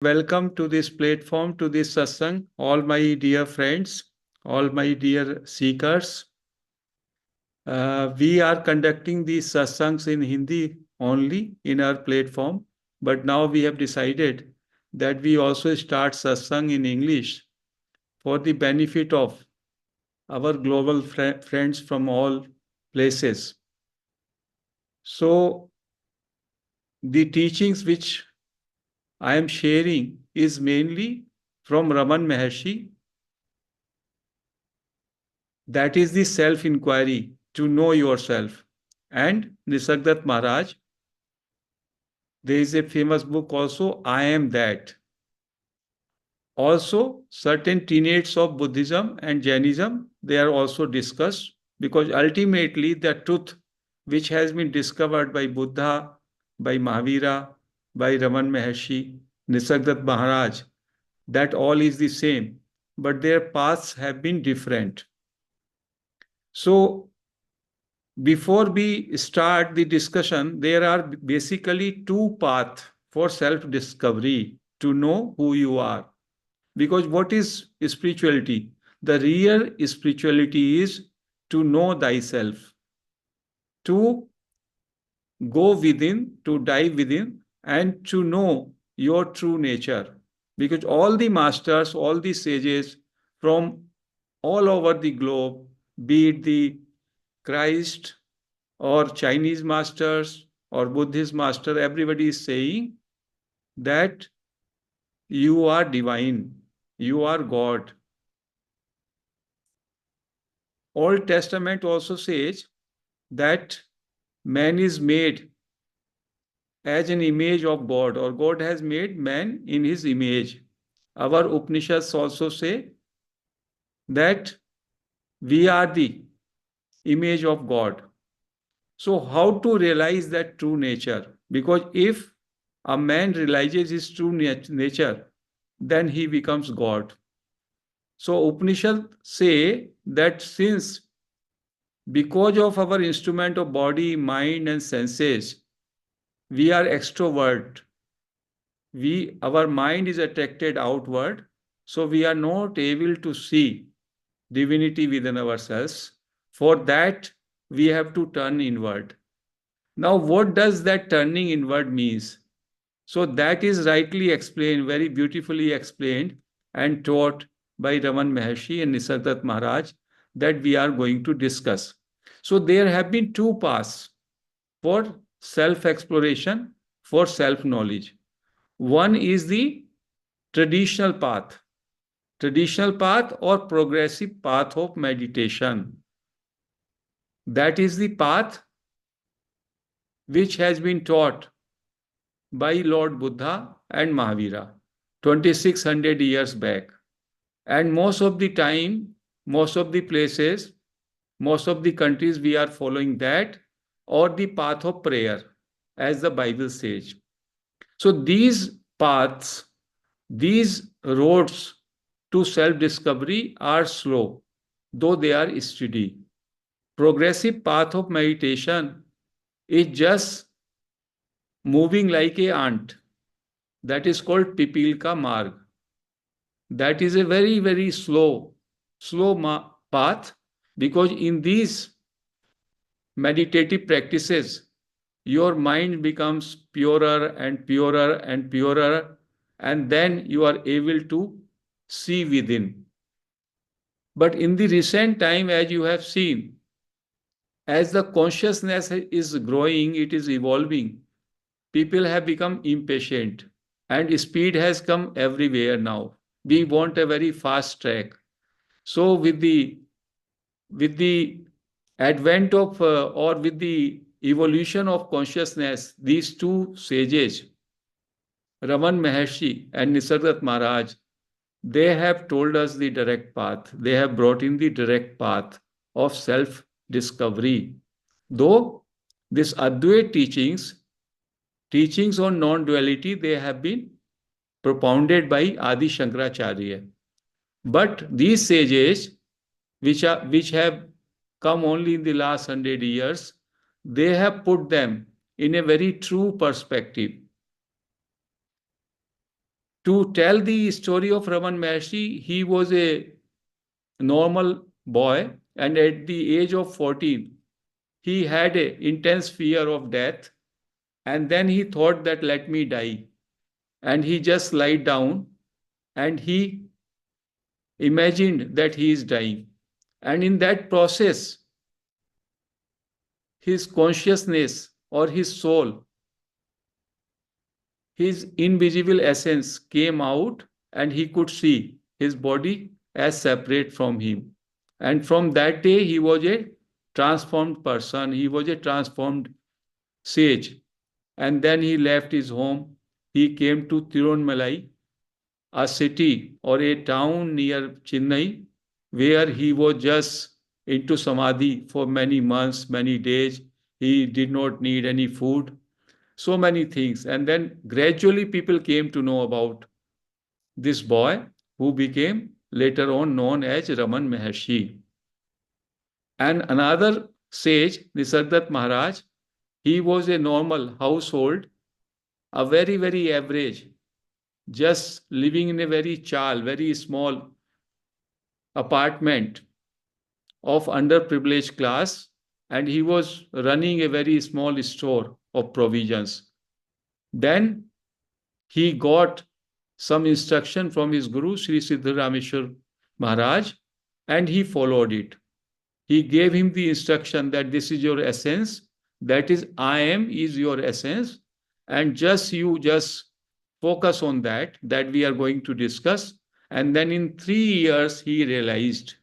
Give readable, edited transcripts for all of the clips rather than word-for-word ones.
Welcome to this platform, to this satsang, all my dear friends, all my dear seekers. We are conducting these satsangs in Hindi only in our platform, but now we have decided that we also start satsang in English for the benefit of our global friends from all places. So, the teachings which I am sharing is mainly from Raman Maharshi. That is the self inquiry, to know yourself. And Nisargadatta Maharaj, there is a famous book also, I Am That. Also, certain tenets of Buddhism and Jainism, they are also discussed because ultimately the truth which has been discovered by Buddha, by Mahavira, by Raman Maharshi, Nisargadatta Maharaj, that all is the same, but their paths have been different. So, before we start the discussion, there are basically two paths for self discovery to know who you are. Because what is spirituality? The real spirituality is to know thyself, to go within, to dive within, and to know your true nature. Because all the masters, all the sages from all over the globe, be it the Christ or Chinese masters or Buddhist master, everybody is saying that you are divine, you are God. Old Testament also says that man is made as an image of God, or God has made man in his image. Our Upanishads also say that we are the image of God. So, how to realize that true nature? Because if a man realizes his true nature, then he becomes God. So, Upanishads say that since because of our instrument of body, mind, and senses, we are extrovert. Our mind is attracted outward, so we are not able to see divinity within ourselves. For that, we have to turn inward. Now, what does that turning inward means? So that is rightly explained, very beautifully explained and taught by Raman Maharshi and Nisargadatta Maharaj that we are going to discuss. So there have been two paths for self-exploration, for self-knowledge. One is the traditional path or progressive path of meditation. That is the path which has been taught by Lord Buddha and Mahavira 2600 years back. And most of the time, most of the places, most of the countries, we are following that or the path of prayer, as the Bible says. So these paths, these roads to self-discovery are slow, though they are steady. Progressive path of meditation is just moving like a ant. That is called Pipilka Marg. That is a very, very slow path, because in these meditative practices, your mind becomes purer and purer and purer, and then you are able to see within. But in the recent time, as you have seen, as the consciousness is growing, it is evolving, people have become impatient and speed has come everywhere now. We want a very fast track. So with the advent of or with the evolution of consciousness, these two sages, Raman Maharshi and Nisargadatta Maharaj, they have told us the direct path. They have brought in the direct path of self-discovery. Though this Advait teachings on non-duality, they have been propounded by Adi Shankaracharya. But these sages, which have come only in the last 100 years, they have put them in a very true perspective To tell the story of Raman Maharshi, he was a normal boy, and at the age of 14, he had an intense fear of death, and then he thought that let me die. And he just lied down and he imagined that he is dying. And in that process, his consciousness or his soul, his invisible essence came out, and he could see his body as separate from him. And from that day, he was a transformed person, he was a transformed sage. And then he left his home. He came to Tirunmalai, a city or a town near Chennai, where he was just into samadhi for many months, many days. He did not need any food, so many things. And then gradually people came to know about this boy who became later on known as Raman Maharshi. And another sage, Nisargadatta Maharaj, he was a normal household, a very, very average, just living in a very chal, very small apartment of underprivileged class, and he was running a very small store of provisions. Then he got some instruction from his guru, Sri Siddharameshwar Maharaj, and he followed it. He gave him the instruction that this is your essence, that is, I am is your essence, and just focus on that we are going to discuss. And then in 3 years, he realized.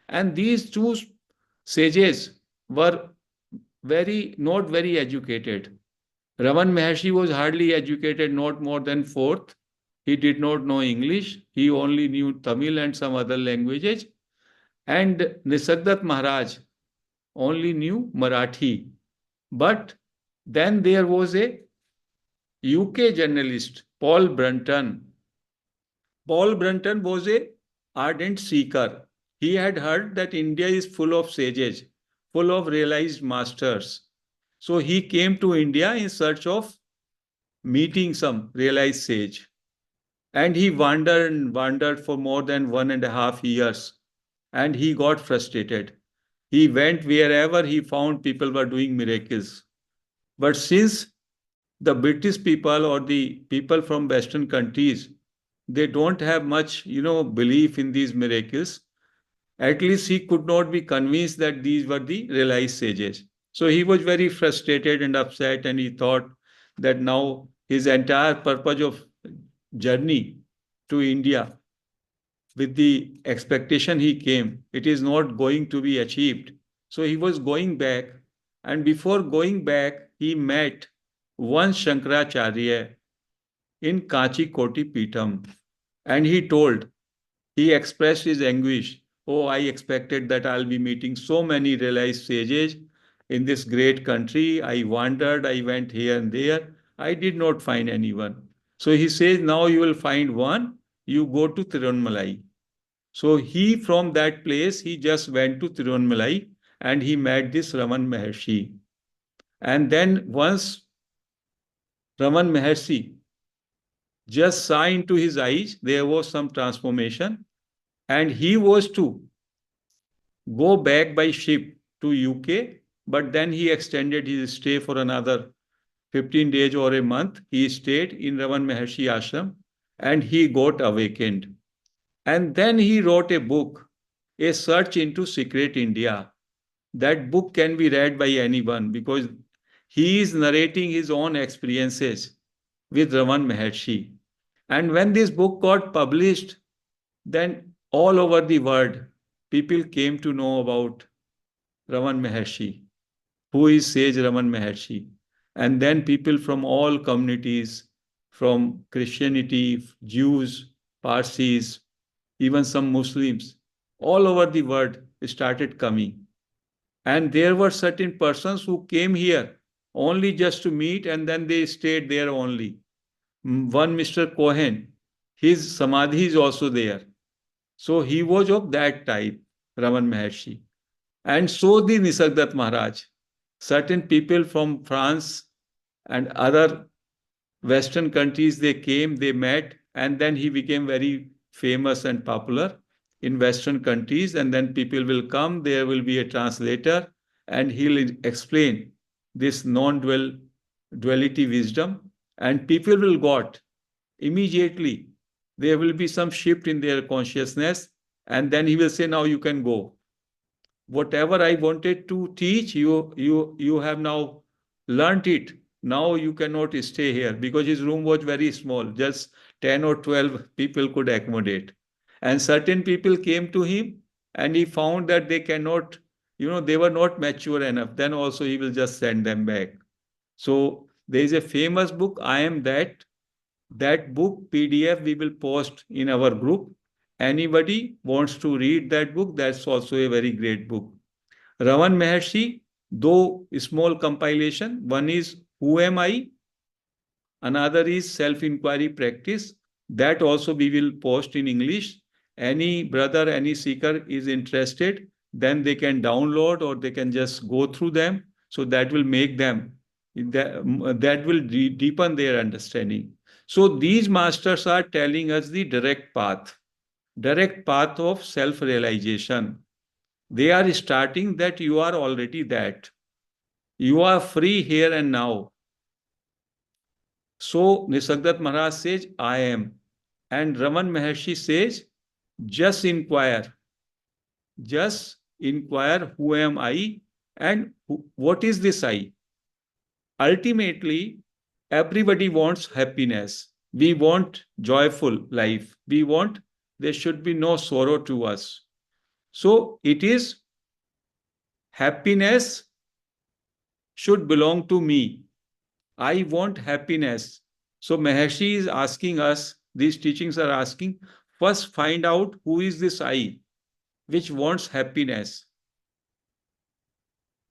And these two sages were not very educated. Raman Maharshi was hardly educated, not more than fourth. He did not know English. He only knew Tamil and some other languages. And Nisargadatta Maharaj only knew Marathi. But then there was a UK journalist, Paul Brunton. Paul Brunton was a ardent seeker. He had heard that India is full of sages, full of realized masters. So he came to India in search of meeting some realized sage. And he wandered and wandered for more than 1.5 years. And he got frustrated. He went wherever he found people were doing miracles. But since the British people or the people from Western countries, they don't have much, belief in these miracles, at least he could not be convinced that these were the realized sages. So he was very frustrated and upset, and he thought that now his entire purpose of journey to India, with the expectation he came, it is not going to be achieved. So he was going back, and before going back, he met one Shankaracharya in Kachi Koti Pitam, and he expressed his anguish. Oh, I expected that I'll be meeting so many realized sages in this great country. I wandered, I went here and there. I did not find anyone. So he says, now you will find one. You go to Tirunmalai. So he, from that place, he just went to Tirunmalai and he met this Raman Maharshi. And then once Raman Maharshi just saw into his eyes, there was some transformation, and he was to go back by ship to UK, but then he extended his stay for another 15 days or a month. He stayed in Raman Maharshi ashram and he got awakened. And then he wrote a book, A Search into Secret India. That book can be read by anyone because he is narrating his own experiences with Raman Maharshi. And when this book got published, then all over the world, people came to know about Raman Maharshi, who is Sage Raman Maharshi. And then people from all communities, from Christianity, Jews, Parsis, even some Muslims, all over the world started coming. And there were certain persons who came here only just to meet, and then they stayed there only. One Mr. Cohen, his samadhi is also there. So he was of that type, Raman Maharshi. And so the Nisargadatta Maharaj. Certain people from France and other Western countries, they came, they met, and then he became very famous and popular in Western countries. And then people will come, there will be a translator, and he'll explain this non-duality wisdom, and people will got immediately. There will be some shift in their consciousness, and then he will say, now you can go. Whatever I wanted to teach, you have now learnt it. Now you cannot stay here, because his room was very small, just 10 or 12 people could accommodate. And certain people came to him, and he found that they cannot, they were not mature enough. Then also he will just send them back. So there is a famous book, I Am That. That book PDF we will post in our group. Anybody wants to read that book, that's also a very great book. Raman Maharshi, though small compilation, one is Who Am I? Another is Self-Inquiry Practice. That also we will post in English. Any brother, any seeker is interested, then they can download or they can just go through them. So that will make them, that will deepen their understanding. So these masters are telling us the direct path of self-realization. They are starting that you are already that. You are free here and now. So Nisargadatta Maharaj says, I am. And Raman Maharshi says, just inquire. Just inquire, who am I and what is this I? Ultimately, everybody wants happiness. We want joyful life. We want there should be no sorrow to us. So it is happiness should belong to me. I want happiness. So Maharshi is asking us, these teachings are asking, first find out who is this I which wants happiness.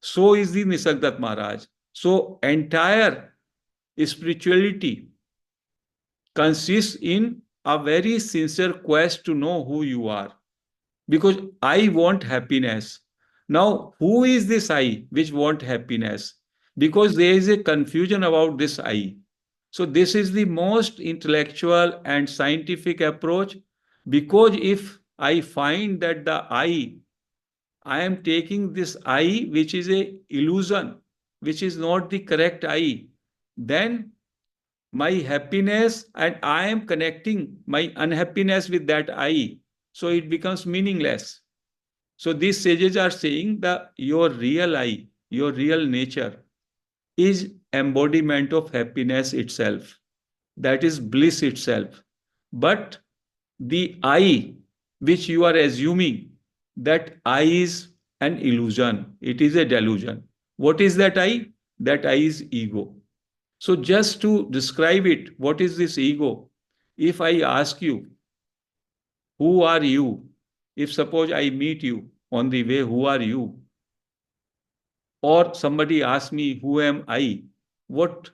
So is the Nisargadatta Maharaj. So entire spirituality consists in a very sincere quest to know who you are. Because I want happiness. Now, who is this I which want happiness? Because there is a confusion about this I. So this is the most intellectual and scientific approach, because if I find that the I am taking this I which is a illusion, which is not the correct I, then my happiness, and I am connecting my unhappiness with that I, so it becomes meaningless. So these sages are saying that your real I, your real nature is embodiment of happiness itself. That is bliss itself. But the I which you are assuming, that I is an illusion. It is a delusion. What is that I? That I is ego. So just to describe it, what is this ego? If I ask you, who are you? If suppose I meet you on the way, who are you? Or somebody asks me, who am I? What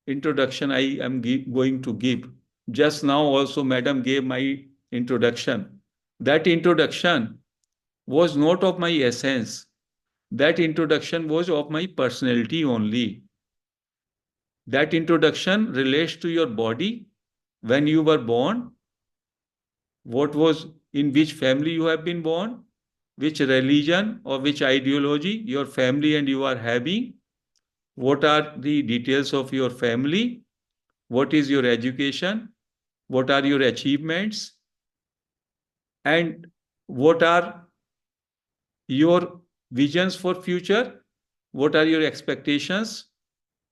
introduction I am going to give? Just now also Madam gave my introduction. That introduction was not of my essence. That introduction was of my personality only. That introduction relates to your body, when you were born, what was, in which family you have been born, which religion or which ideology your family and you are having, what are the details of your family, what is your education, what are your achievements, and what are your visions for future, what are your expectations,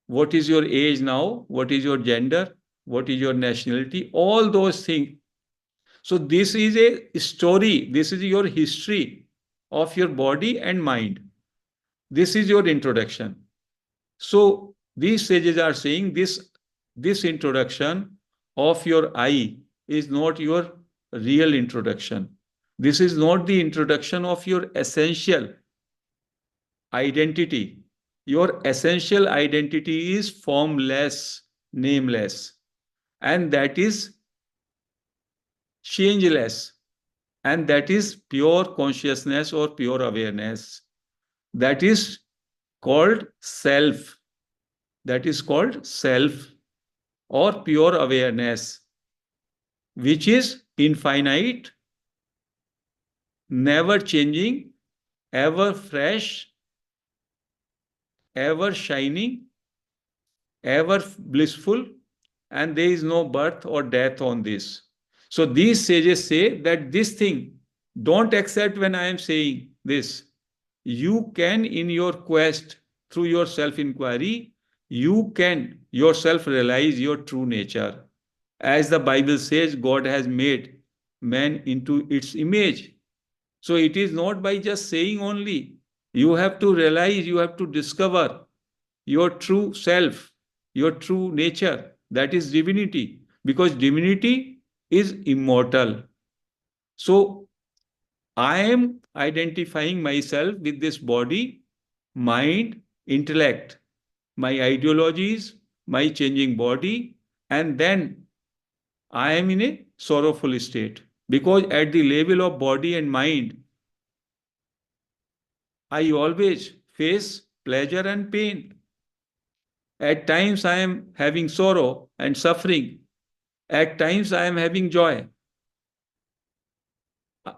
what is your age now, what is your gender, what is your nationality, all those things. So this is a story, this is your history of your body and mind. This is your introduction. So these sages are saying this introduction of your I is not your real introduction. This is not the introduction of your essential identity. Your essential identity is formless, nameless, and that is changeless, and that is pure consciousness or pure awareness. That is called self. That is called self or pure awareness. which is infinite, never changing, ever fresh, ever shining, ever blissful, and there is no birth or death on this. So these sages say that this thing, don't accept when I am saying this. You can, in your quest through your self inquiry, you can yourself realize your true nature. As the Bible says, God has made man into its image. So it is not by just saying only. You have to realize, you have to discover your true self, your true nature. That is divinity. Because divinity is immortal. So I am identifying myself with this body, mind, intellect, my ideologies, my changing body, and then I am in a sorrowful state. Because at the level of body and mind, I always face pleasure and pain. At times I am having sorrow and suffering. At times I am having joy.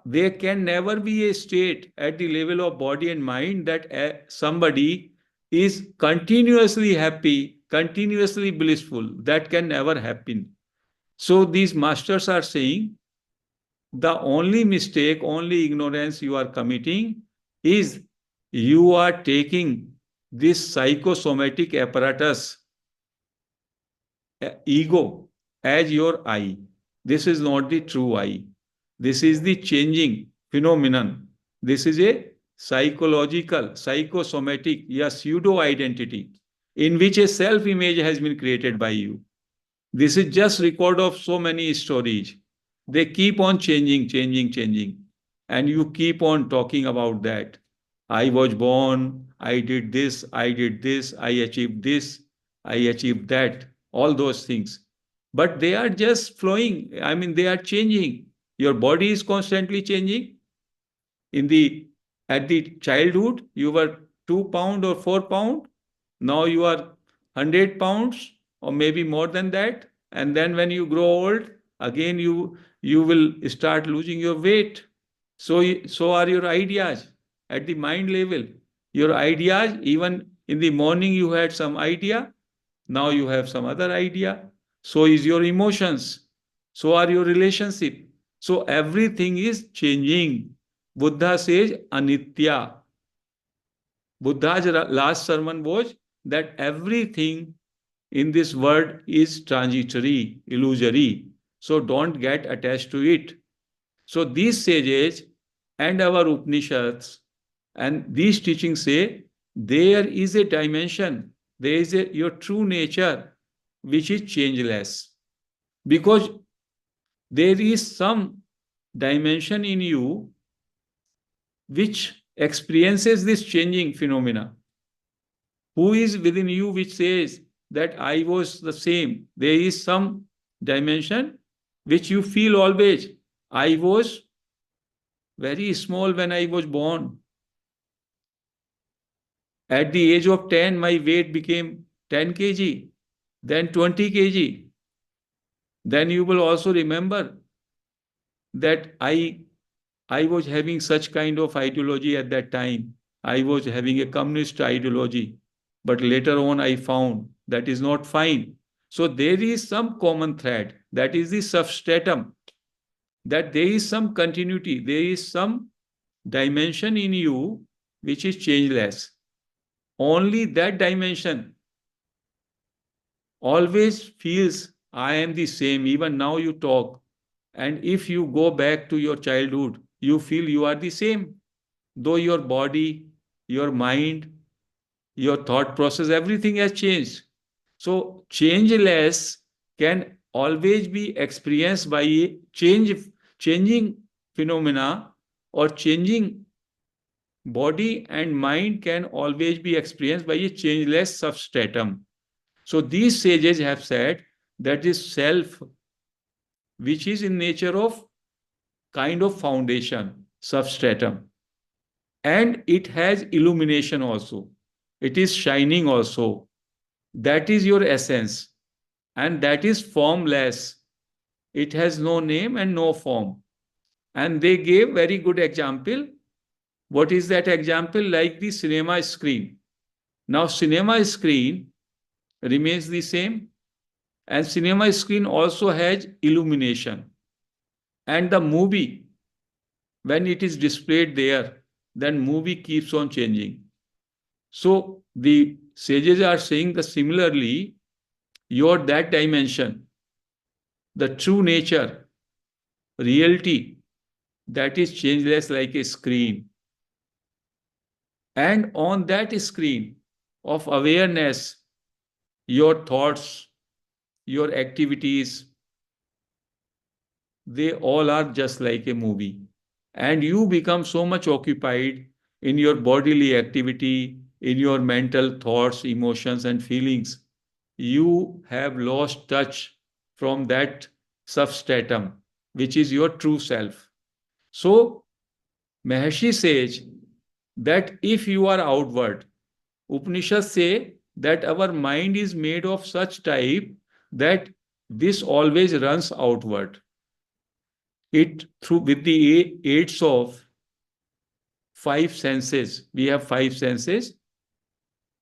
There can never be a state at the level of body and mind that somebody is continuously happy, continuously blissful. That can never happen. So these masters are saying the only mistake, only ignorance you are committing is you are taking this psychosomatic apparatus, ego, as your I. This is not the true I. This is the changing phenomenon. This is a psychological, psychosomatic, yeah, pseudo identity in which a self image has been created by you. This is just record of so many stories. They keep on changing, changing, changing. And you keep on talking about that. I was born, I did this, I did this, I achieved this, I achieved that, all those things. But they are just flowing. I mean, they are changing. Your body is constantly changing. In the At the childhood, you were 2 pound or 4 pound. Now you are 100 pounds or maybe more than that. And then when you grow old, again you will start losing your weight. So are your ideas at the mind level. Your ideas, even in the morning you had some idea, now you have some other idea. So is your emotions. So are your relationship. So everything is changing. Buddha says anitya. Buddha's last sermon was that everything in this world is transitory, illusory. So don't get attached to it. So these sages and our Upanishads and these teachings say there is a dimension, there is your true nature which is changeless. Because there is some dimension in you which experiences this changing phenomena. Who is within you which says that I was the same? There is some dimension which you feel always. I was very small when I was born. At the age of 10, my weight became 10 kg, then 20 kg. Then you will also remember that I was having such kind of ideology at that time. I was having a communist ideology. But later on, I found that is not fine. So there is some common thread. That is the substratum. That there is some continuity. There is some dimension in you which is changeless. Only that dimension always feels I am the same. Even now you talk. And if you go back to your childhood, you feel you are the same. Though your body, your mind, your thought process, everything has changed. So changeless can always be experienced by a changing phenomena, or changing body and mind can always be experienced by a changeless substratum. So these sages have said that this self, which is in nature of kind of foundation, substratum, and it has illumination also. It is shining also. That is your essence, and that is formless. It has no name and no form. And they gave very good example. What is that example? Like the cinema screen. Now, cinema screen remains the same, and cinema screen also has illumination. And the movie, when it is displayed there, then movie keeps on changing. So the sages are saying that similarly, your that dimension, the true nature, reality, that is changeless like a screen. And on that screen of awareness, your thoughts, your activities, they all are just like a movie. And you become so much occupied in your bodily activity, in your mental thoughts, emotions, and feelings. You have lost touch from that substratum, which is your true self. So, Maharshi says that if you are outward, Upanishads say that our mind is made of such type that this always runs outward. It through with the aids of five senses. We have five senses: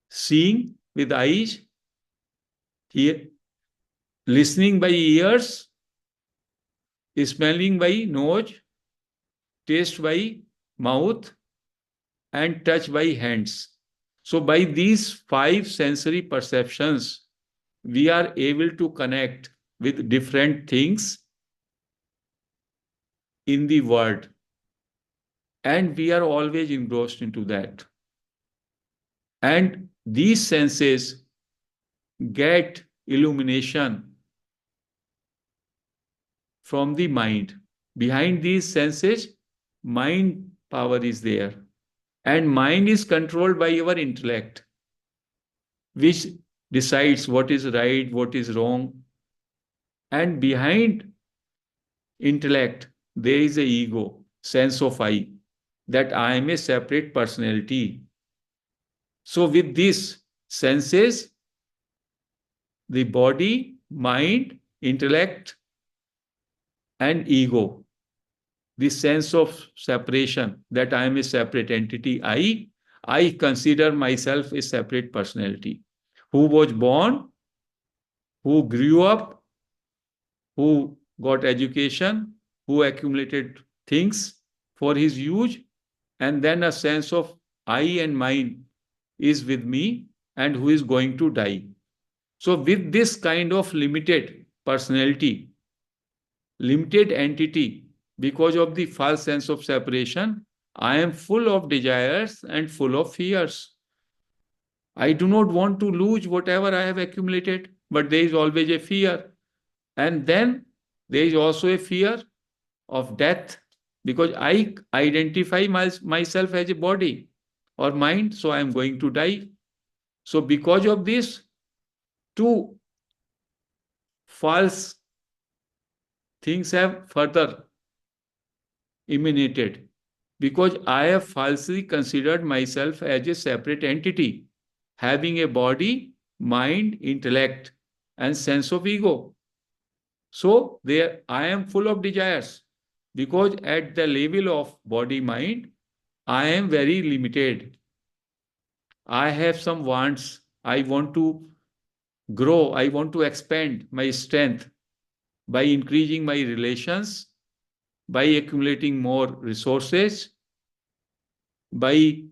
seeing with eyes, hear, listening by ears, smelling by nose, taste by mouth, and touch by hands. So, by these five sensory perceptions, we are able to connect with different things in the world, and we are always engrossed into that. And these senses get illumination from the mind. Behind these senses, mind power is there. And mind is controlled by our intellect, which decides what is right, what is wrong. And behind intellect, there is a ego, sense of I, that I am a separate personality. So with these senses, the body, mind, intellect, and ego, the sense of separation, that I am a separate entity, I consider myself a separate personality who was born, who grew up, who got education, who accumulated things for his use, and then a sense of I and mine is with me, and who is going to die. So, with this kind of limited personality, limited entity, because of the false sense of separation, I am full of desires and full of fears. I do not want to lose whatever I have accumulated, but there is always a fear. And then there is also a fear of death, because I identify myself as a body or mind, so I am going to die. So, because of this, two false things have further emanated, because I have falsely considered myself as a separate entity, having a body, mind, intellect, and sense of ego. So there I am full of desires, because at the level of body, mind, I am very limited. I have some wants. I want to grow. I want to expand my strength by increasing my relations, by accumulating more resources, by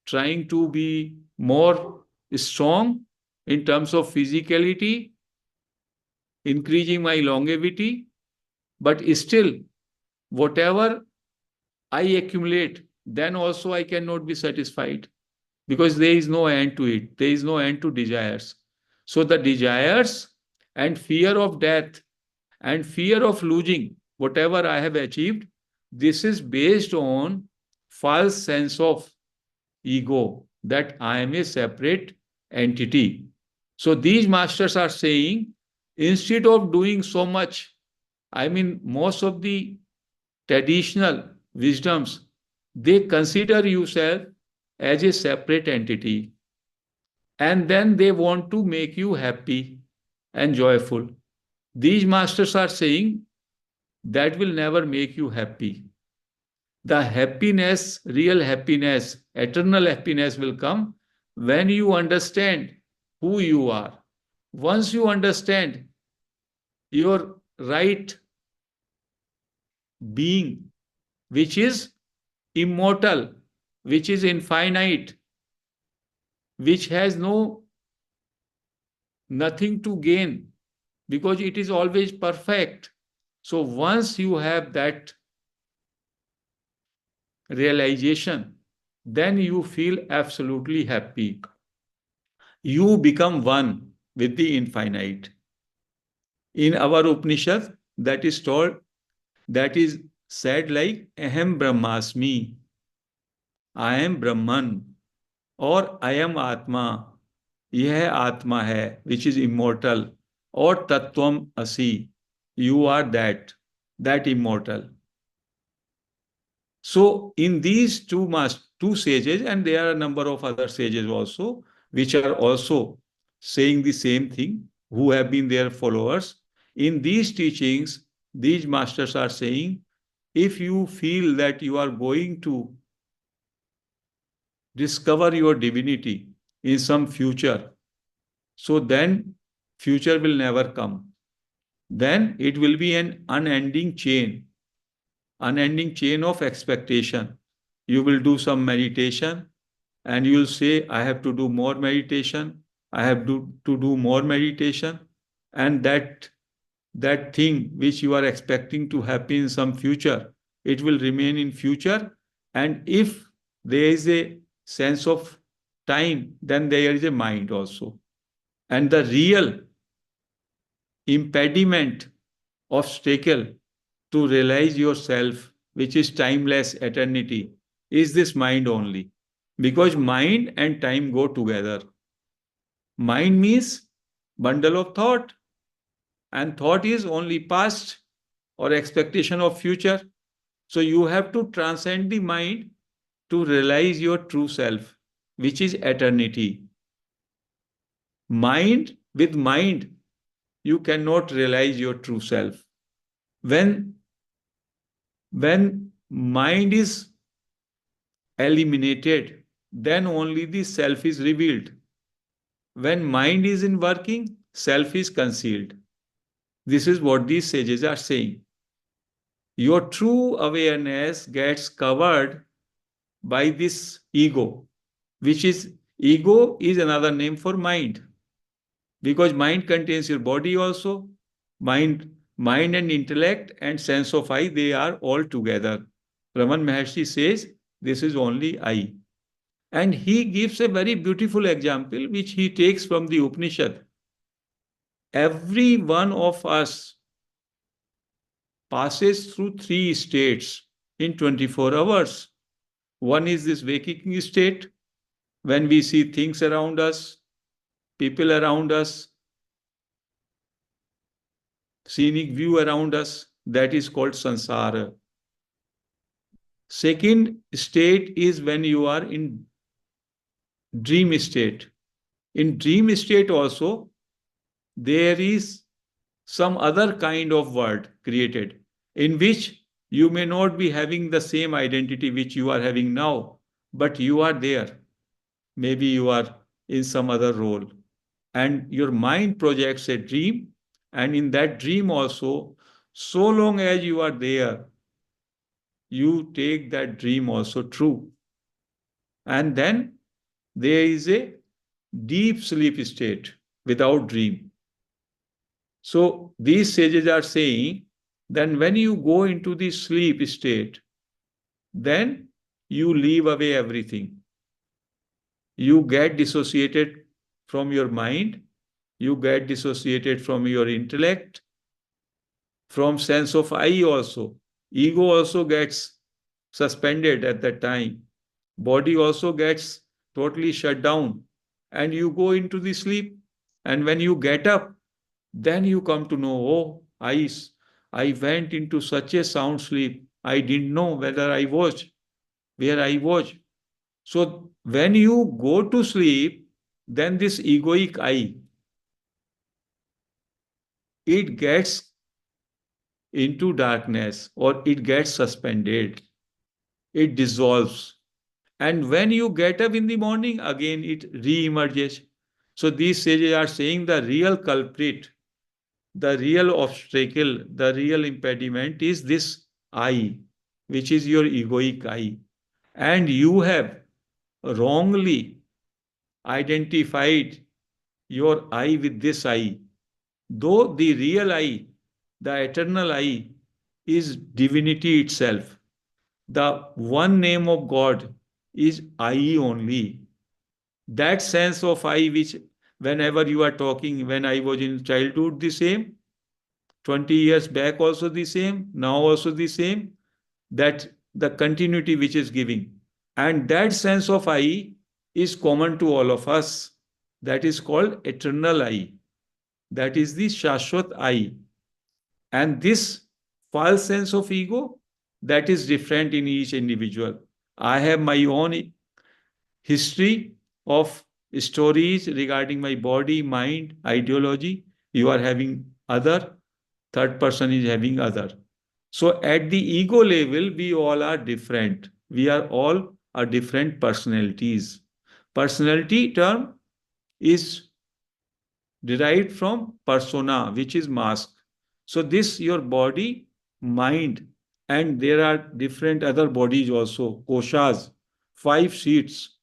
trying to be more strong in terms of physicality, increasing my longevity. But still, whatever I accumulate, then also I cannot be satisfied, because there is no end to it. There is no end to desires. So the desires and fear of death and fear of losing whatever I have achieved, this is based on false sense of ego, that I am a separate entity. So these masters are saying, instead of doing so much, I mean, most of the traditional wisdoms, they consider yourself as a separate entity, and then they want to make you happy and joyful. These masters are saying that will never make you happy. The happiness, real happiness, eternal happiness will come when you understand who you are. Once you understand your right being, which is immortal, which is infinite, which has nothing to gain because it is always perfect. So once you have that realization, then you feel absolutely happy. You become one with the infinite. In our Upanishad, that is told, that is said like Aham Brahmasmi, I am Brahman, or I am Atma, यह आत्मा है, which is immortal, or Tattvam Asi, you are that immortal. So in these two sages, and there are a number of other sages also, which are also saying the same thing, who have been their followers. In these teachings, these masters are saying, if you feel that you are going to discover your divinity in some future, so then future will never come. Then it will be an unending chain of expectation. You will do some meditation and you will say, I have to do more meditation. I have to do more meditation. And that thing which you are expecting to happen in some future, it will remain in future. And if there is a sense of time, then there is a mind also. And the real impediment, obstacle to realize yourself, which is timeless eternity, is this mind only. Because mind and time go together. Mind means bundle of thought, and thought is only past or expectation of future. So you have to transcend the mind to realize your true self, which is eternity. With mind, you cannot realize your true self. When mind is eliminated, then only the self is revealed. When mind is in working, self is concealed. This is what these sages are saying. Your true awareness gets covered by this ego, which is ego is another name for mind. Because mind contains your body also. Mind and intellect and sense of I, they are all together. Raman Maharshi says, this is only I. And he gives a very beautiful example which he takes from the Upanishad. Every one of us passes through three states in 24 hours. One is this waking state, when we see things around us, people around us, scenic view around us, that is called sansara. Second state is when you are in dream state. In dream state also, there is some other kind of world created in which you may not be having the same identity which you are having now, but you are there. Maybe you are in some other role. And your mind projects a dream, and in that dream also, so long as you are there, you take that dream also true. And then there is a deep sleep state without dream. So these sages are saying, then when you go into the sleep state, then you leave away everything. You get dissociated from your mind, you get dissociated from your intellect, from sense of I also. Ego also gets suspended at that time. Body also gets totally shut down, and you go into the sleep. And when you get up, then you come to know, oh, I went into such a sound sleep. I didn't know where I was. So when you go to sleep, then this egoic I, it gets into darkness, or it gets suspended, it dissolves. And when you get up in the morning, again it re-emerges. So these sages are saying the real culprit, the real obstacle, the real impediment is this I, which is your egoic I. And you have wrongly identified your I with this I. Though the real I, the eternal I, is divinity itself. The one name of God is I only. That sense of I, which whenever you are talking, when I was in childhood, the same, 20 years back also the same, now also the same, that the continuity which is giving. And that sense of I is common to all of us. That is called eternal I. That is the Shashwat I. And this false sense of ego, that is different in each individual. I have my own history of stories regarding my body, mind, ideology. You are having other, third person is having other. So at the ego level, we all are different. We are all are different personalities. Personality term is derived from persona, which is mask. So this your body, mind, and there are different other bodies also, koshas, five sheets.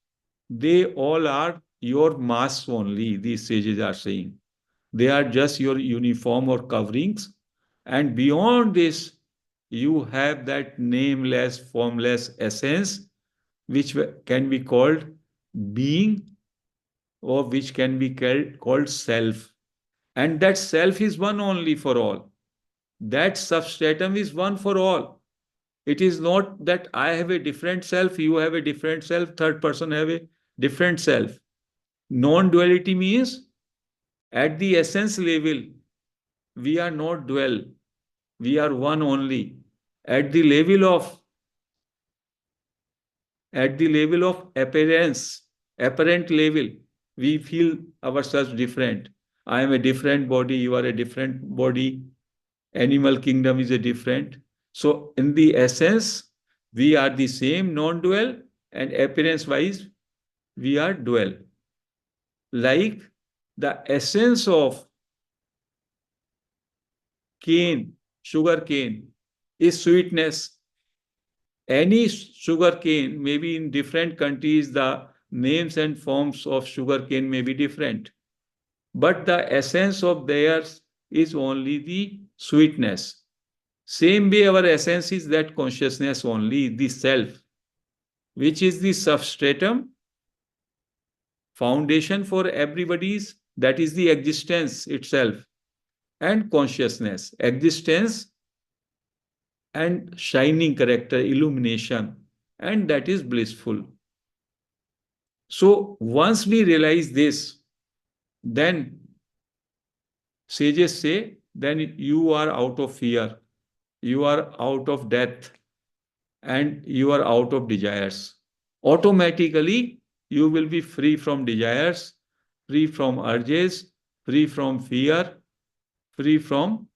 They all are your masks only, these sages are saying. They are just your uniform or coverings. And beyond this, you have that nameless, formless essence, which can be called being, or which can be called self. And that self is one only for all. That substratum is one for all. It is not that I have a different self, you have a different self, third person have a different self. Non-duality means at the essence level, we are not dual. We are one only. At the level of at the level of appearance, apparent level, we feel ourselves different. I am a different body, you are a different body, animal kingdom is a different. So in the essence, we are the same non-dual, and appearance wise, we are dual. Like the essence of cane, sugar cane, is sweetness. Any sugar cane, maybe in different countries, the names and forms of sugar cane may be different. But the essence of theirs is only the sweetness. Same way, our essence is that consciousness only, the self, which is the substratum, foundation for everybody's, that is the existence itself, and consciousness, existence and shining character, illumination, and that is blissful. So once we realize this, then sages say, then you are out of fear, you are out of death, and you are out of desires. Automatically, you will be free from desires, free from urges, free from fear, free from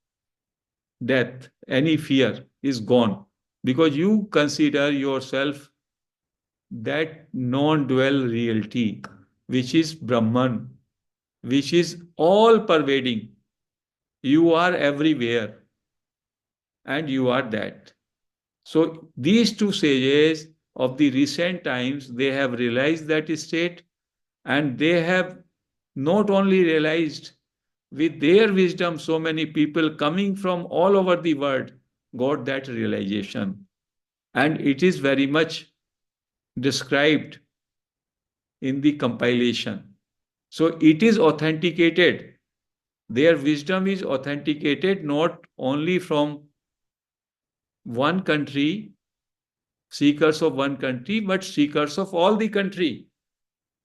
death. Any fear is gone because you consider yourself that non-dual reality, which is Brahman, which is all pervading. You are everywhere and you are that. So these two sages of the recent times, they have realized that state, and they have not only realized, with their wisdom, so many people coming from all over the world got that realization. And it is very much described in the compilation. So it is authenticated. Their wisdom is authenticated not only from one country, seekers of one country, but seekers of all the country.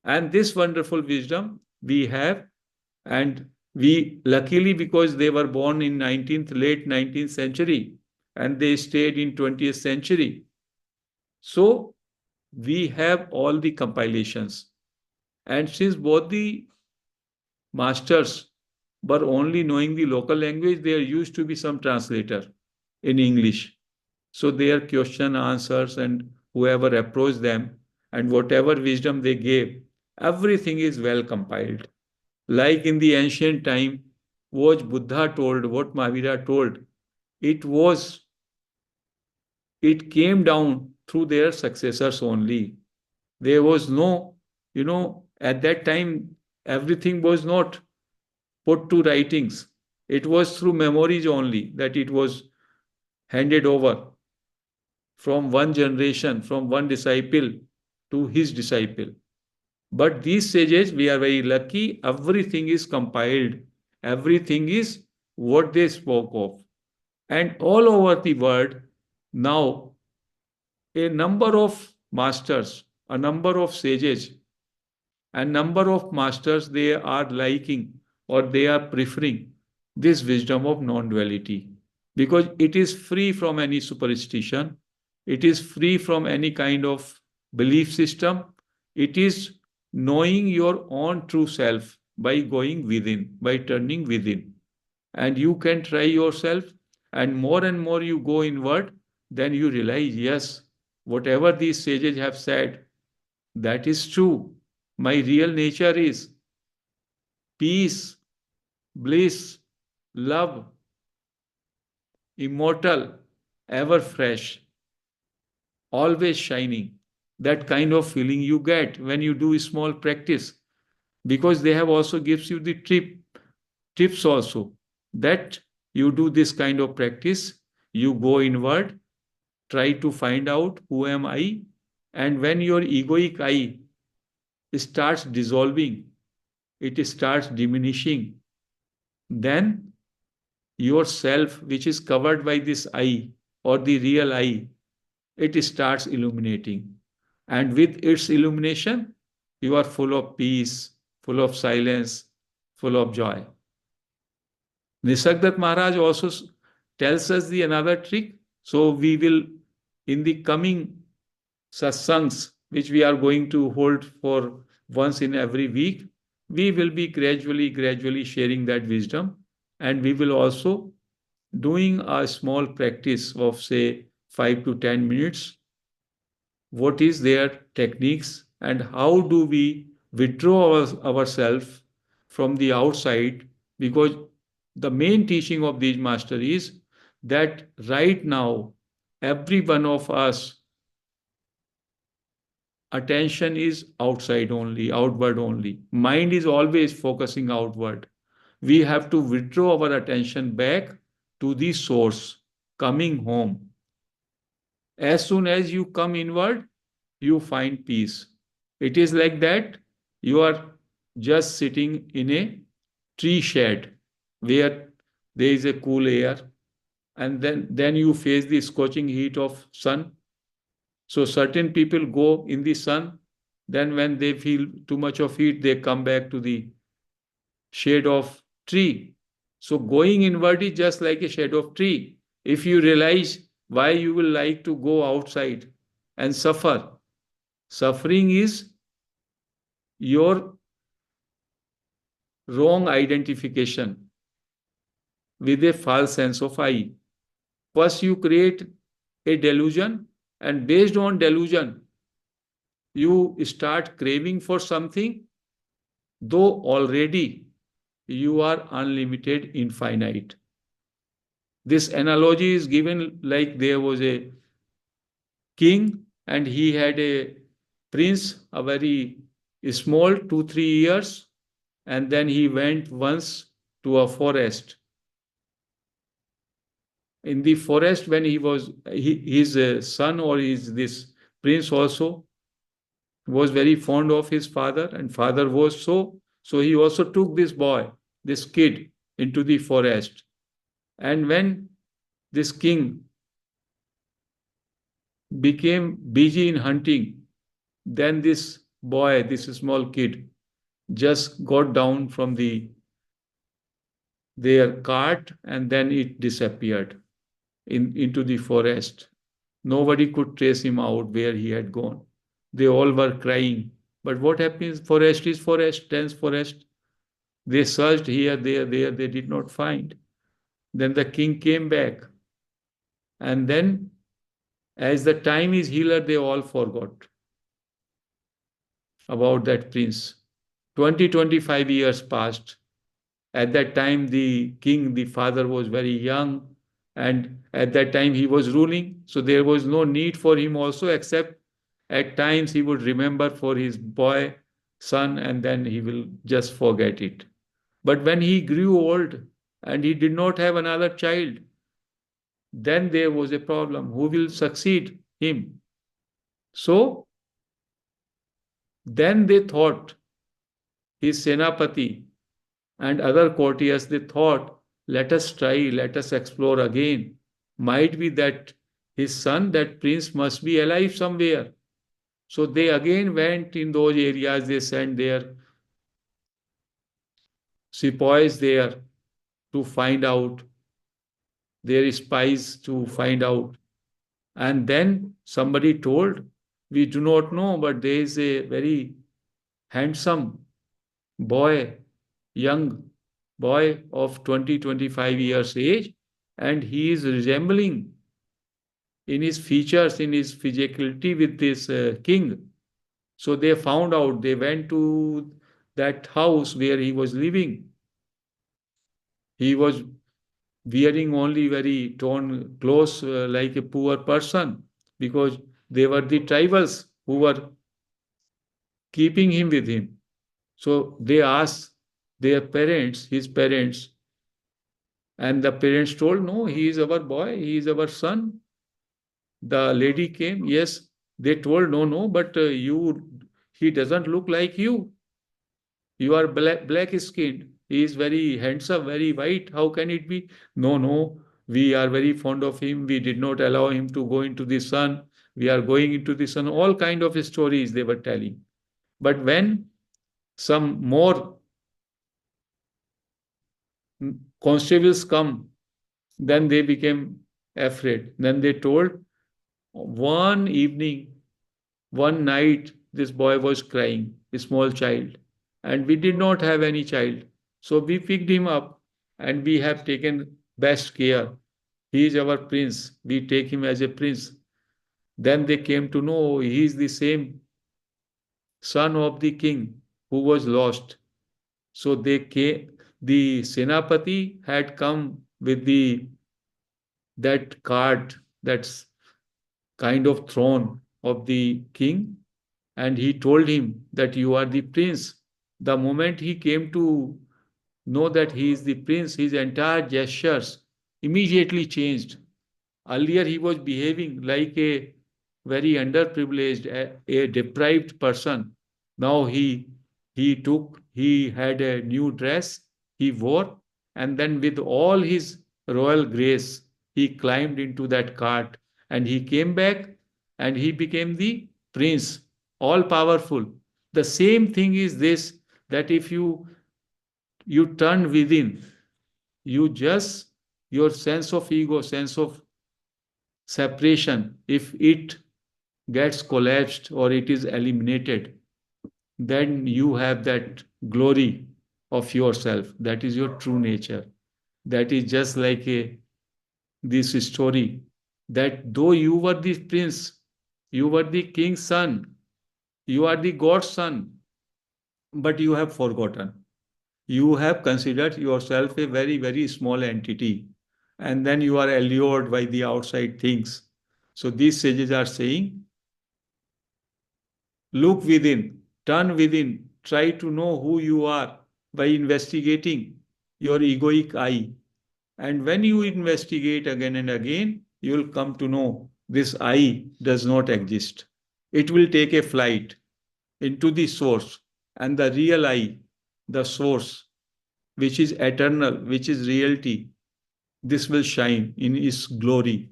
And this wonderful wisdom we have, and we luckily, because they were born in late 19th century, and they stayed in 20th century. So we have all the compilations. And since both the masters were only knowing the local language, there used to be some translator. in English. So their question answers and whoever approached them and whatever wisdom they gave, everything is well compiled. Like in the ancient time, what Buddha told, what Mahavira told, it was, it came down through their successors only. There was no, at that time, everything was not put to writings. It was through memories only that it was handed over from one generation, from one disciple to his disciple. But these sages, we are very lucky, everything is compiled, everything is what they spoke of. And all over the world, now a number of masters, a number of sages, a number of masters, they are liking or they are preferring this wisdom of non duality because it is free from any superstition, it is free from any kind of belief system, it is knowing your own true self by going within, by turning within. And you can try yourself, and more you go inward, then you realize, yes, whatever these sages have said, that is true. My real nature is peace, bliss, love, immortal, ever fresh, always shining. That kind of feeling you get when you do small practice, because they have also gives you the tips also that you do this kind of practice, you go inward, try to find out who am I, and when your egoic I starts dissolving, it starts diminishing, then yourself, which is covered by this I or the real I, it starts illuminating. And with its illumination, you are full of peace, full of silence, full of joy. Nisargadatta Maharaj also tells us the another trick. So we will, in the coming satsangs, which we are going to hold for once in every week, we will be gradually sharing that wisdom. And we will also doing a small practice of say 5 to 10 minutes. What is their techniques and how do we withdraw ourselves from the outside? Because the main teaching of these masters is that right now, every one of us attention is outside only, outward only. Mind is always focusing outward. We have to withdraw our attention back to the source, coming home. As soon as you come inward, you find peace. It is like that you are just sitting in a tree shade where there is a cool air, and then you face the scorching heat of sun. So certain people go in the sun, then when they feel too much of heat, they come back to the shade of tree. So going inward is just like a shade of tree. If you realize why you will like to go outside and suffer, suffering is your wrong identification with a false sense of I. First, you create a delusion, and based on delusion, you start craving for something, though already you are unlimited, infinite. This analogy is given like there was a king and he had a prince, a very small, 2, 3 years, and then he went once to a forest. In the forest, when he was, his son or his this prince also was very fond of his father, and father was so he also took this boy, this kid, into the forest. And when this king became busy in hunting, then this boy, this small kid, just got down from their cart and then it disappeared into the forest. Nobody could trace him out where he had gone. They all were crying. But what happens? Forest is forest, dense forest. They searched here, there, they did not find. Then the king came back And then, as the time is healer, they all forgot about that prince. 25 years passed. At that time, the king, the father, was very young, and at that time he was ruling. So there was no need for him also, except at times he would remember for his boy, son, and then he will just forget it. But when he grew old and he did not have another child, then there was a problem. Who will succeed him? So then they thought, his Senapati and other courtiers, they thought, let us try, let us explore again. Might be that his son, that prince, must be alive somewhere. So they again went in those areas, they sent their sepoys there to find out, their spies to find out. And then somebody told, we do not know, but there is a very handsome boy, young boy of 20-25 years age, and he is resembling in his features, in his physicality with this king. So they found out, they went to that house where he was living. He was wearing only very torn clothes like a poor person, because they were the tribals who were keeping him with him. So they asked their parents, his parents, and the parents told, no, he is our boy, he is our son. The lady came, yes, they told, no, no, but he doesn't look like you. You are black skinned. He is very handsome, very white. How can it be? No, no, we are very fond of him. We did not allow him to go into the sun. We are going into the sun. All kind of stories they were telling. But when some more constables come, then they became afraid. Then they told, one evening, one night, this boy was crying, a small child, and we did not have any child. So we picked him up and we have taken best care. He is our prince. We take him as a prince. Then they came to know he is the same son of the king who was lost. So they came, the Senapati had come with the that cart, that's kind of throne of the king, and he told him that you are the prince. The moment he came to know that he is the prince, his entire gestures immediately changed. Earlier, he was behaving like a very underprivileged, a deprived person. Now he had a new dress he wore, and then with all his royal grace, he climbed into that cart and he came back and he became the prince, all powerful. The same thing is this, that if you turn within, you just your sense of ego, sense of separation, if it gets collapsed or it is eliminated, then you have that glory of yourself. That is your true nature. That is just like this story, that though you were the prince, you were the king's son, you are the God's son, but you have forgotten. You have considered yourself a very, very small entity, and then you are allured by the outside things. So these sages are saying, look within, turn within, try to know who you are by investigating your egoic I. And when you investigate again and again, you will come to know this I does not exist. It will take a flight into the source, and the real I, the source, which is eternal, which is reality, this will shine in its glory.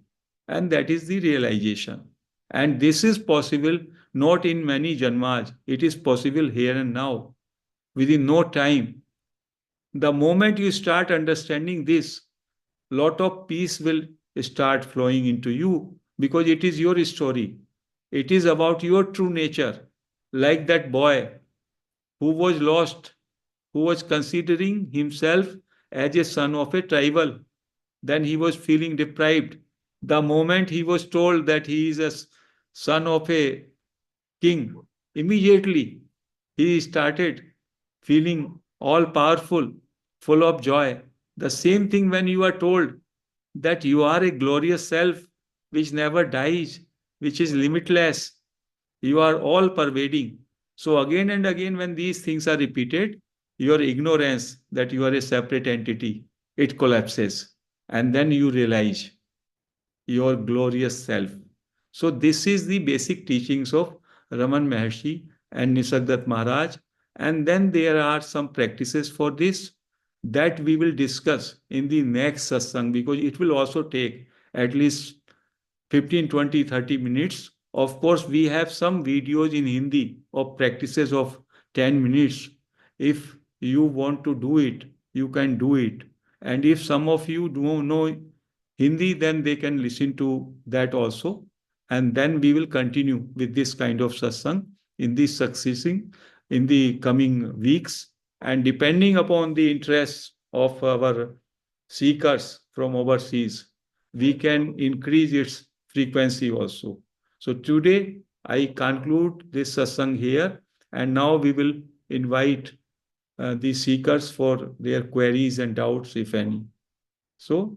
And that is the realization. And this is possible not in many janmas, it is possible here and now, within no time. The moment you start understanding this, lot of peace will start flowing into you, because it is your story. It is about your true nature. Like that boy who was lost, who was considering himself as a son of a tribal. Then he was feeling deprived. The moment he was told that he is a son of a king, immediately he started feeling all powerful, full of joy. The same thing when you are told that you are a glorious self which never dies, which is limitless, you are all pervading. So, again and again, when these things are repeated, your ignorance that you are a separate entity, it collapses. And then you realize your glorious self. So, this is the basic teachings of Raman Maharshi and Nisargadatta Maharaj. And then there are some practices for this that we will discuss in the next satsang, because it will also take at least 15, 20, 30 minutes. Of course, we have some videos in Hindi of practices of 10 minutes. If you want to do it, you can do it. And if some of you don't know Hindi, then they can listen to that also. And then we will continue with this kind of satsang in the succeeding, in the coming weeks. And depending upon the interests of our seekers from overseas, we can increase its frequency also. So today I conclude this satsang here, and now we will invite the seekers for their queries and doubts, if any. So